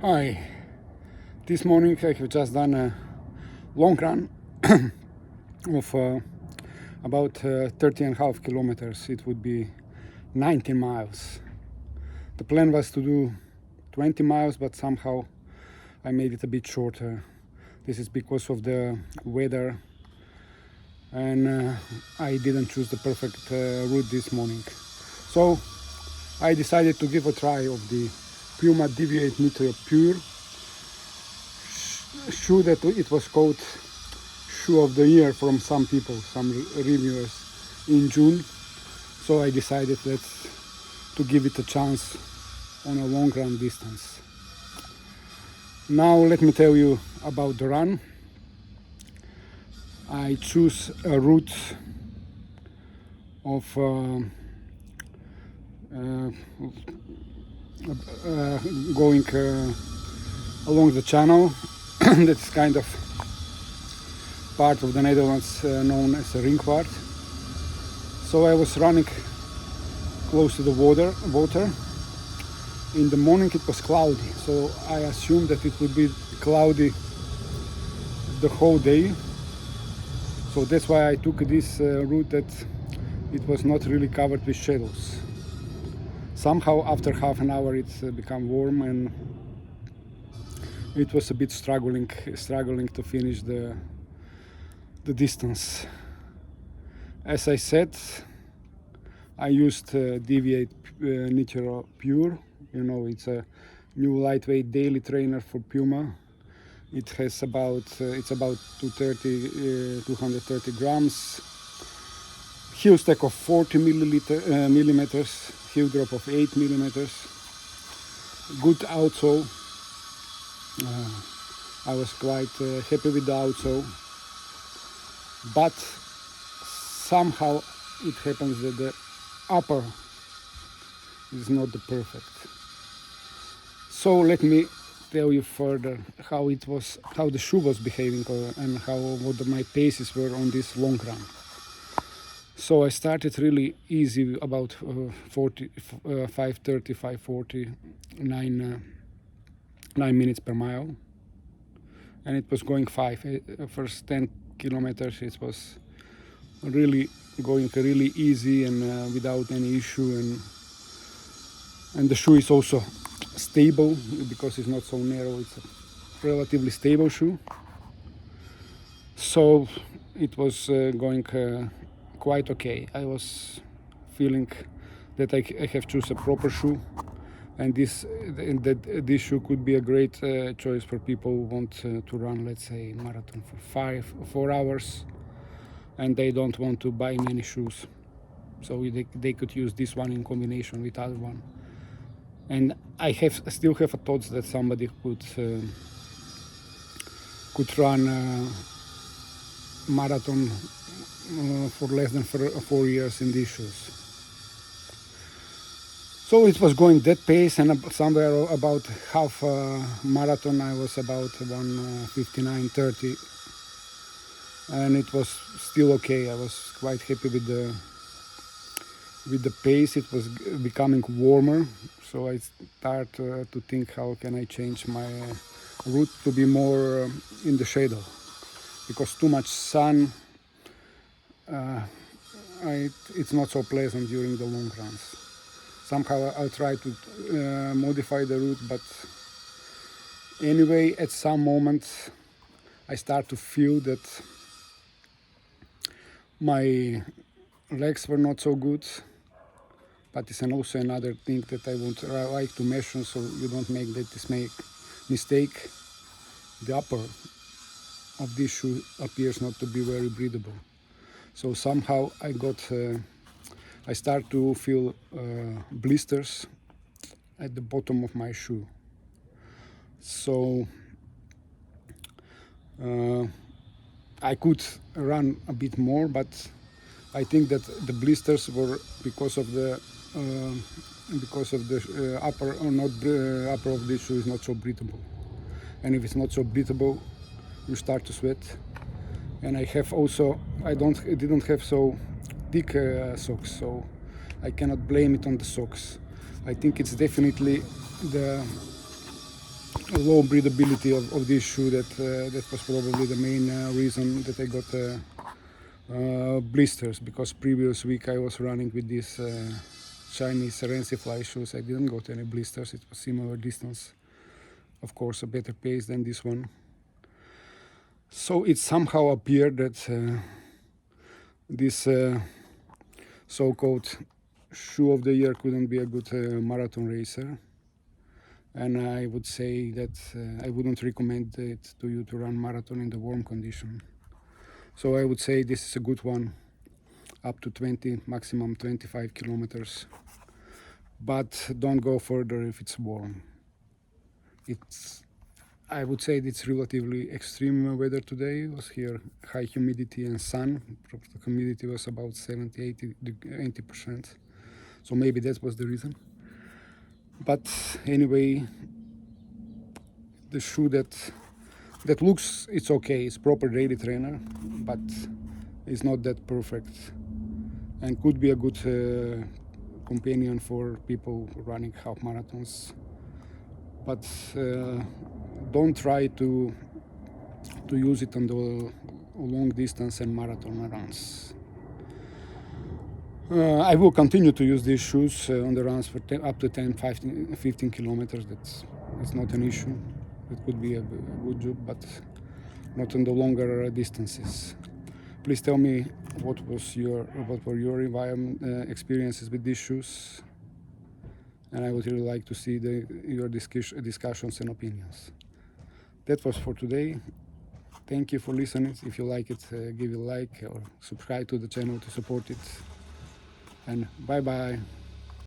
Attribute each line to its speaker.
Speaker 1: Hi, this morning I have just done a long run of about 30.5 kilometers. It would be 19 miles. The plan was to do 20 miles, but somehow I made it a bit shorter. This is because of the weather, and I didn't choose the perfect route this morning. So I decided to give a try of the Puma Deviate Nitro Pure shoe, that it was called shoe of the year from some people, some reviewers in June. So I decided to give it a chance on a long run distance. Now let me tell you about the run. I choose a route of going along the channel that's kind of part of the Netherlands known as a ringvaart. So I was running close to the water. In the morning it was cloudy, so I assumed that it would be cloudy the whole day. So that's why I took this route that it was not really covered with shadows. Somehow after half an hour it's become warm, and it was a bit struggling to finish the distance. As I said, I used Deviate Nitro Pure. You know, it's a new lightweight daily trainer for Puma. It has about 230 grams, heel stack of 40 millimeters, heel drop of 8 millimeters, good outsole. I was quite happy with the outsole, but somehow it happens that the upper is not the perfect. So let me tell you further how the shoe was behaving, and what my paces were on this long run. So I started really easy, about 5:30, 5:40, 9 minutes per mile, and it was going first 10 kilometers. It was really going really easy and without any issue, and the shoe is also stable because it's not so narrow. It's a relatively stable shoe, so it was going quite okay. I was feeling that I have chosen a proper shoe, and this shoe could be a great choice for people who want to run, let's say, marathon for 4 hours, and they don't want to buy many shoes. So they could use this one in combination with other one. And I still have a thoughts that somebody could run a marathon for less than 4 years in these shoes. So it was going that pace, and somewhere about half a marathon I was about 1:59:30, and it was still okay. I was quite happy with the pace. It was becoming warmer, so I start to think, how can I change my route to be more in the shadow, because too much sun, it's not so pleasant during the long runs. Somehow I'll try to modify the route, but anyway, at some moment I start to feel that my legs were not so good. But it's also another thing that I would like to mention, so you don't make this mistake. The upper of this shoe appears not to be very breathable. So somehow I start to feel blisters at the bottom of my shoe. So I could run a bit more, but I think that the blisters were because of the upper of this shoe is not so breathable, and if it's not so breathable, you start to sweat. And I didn't have so thick socks, so I cannot blame it on the socks. I think it's definitely the low breathability of this shoe that was probably the main reason that I got blisters, because previous week I was running with these Chinese Renzi Fly shoes. I didn't got any blisters. It was similar distance, of course a better pace than this one. So it somehow appeared that this so-called shoe of the year couldn't be a good marathon racer, and I would say that I wouldn't recommend it to you to run marathon in the warm condition. So I would say this is a good one, up to 20, maximum 25 kilometers, but don't go further if it's warm. I would say it's relatively extreme weather today. It was here high humidity and sun. The humidity was about 70, 80%. So maybe that was the reason. But anyway, the shoe that looks, it's okay. It's proper daily trainer, but it's not that perfect, and could be a good companion for people running half marathons. But don't try to use it on the long distance and marathon runs. I will continue to use these shoes on the runs for up to 10, 15 kilometers. That's not an issue. It could be a good job, but not on the longer distances. Please tell me what were your experiences with these shoes, and I would really like to see your discussions and opinions. That was for today. Thank you for listening. If you like it, give it a like or subscribe to the channel to support it. And bye bye.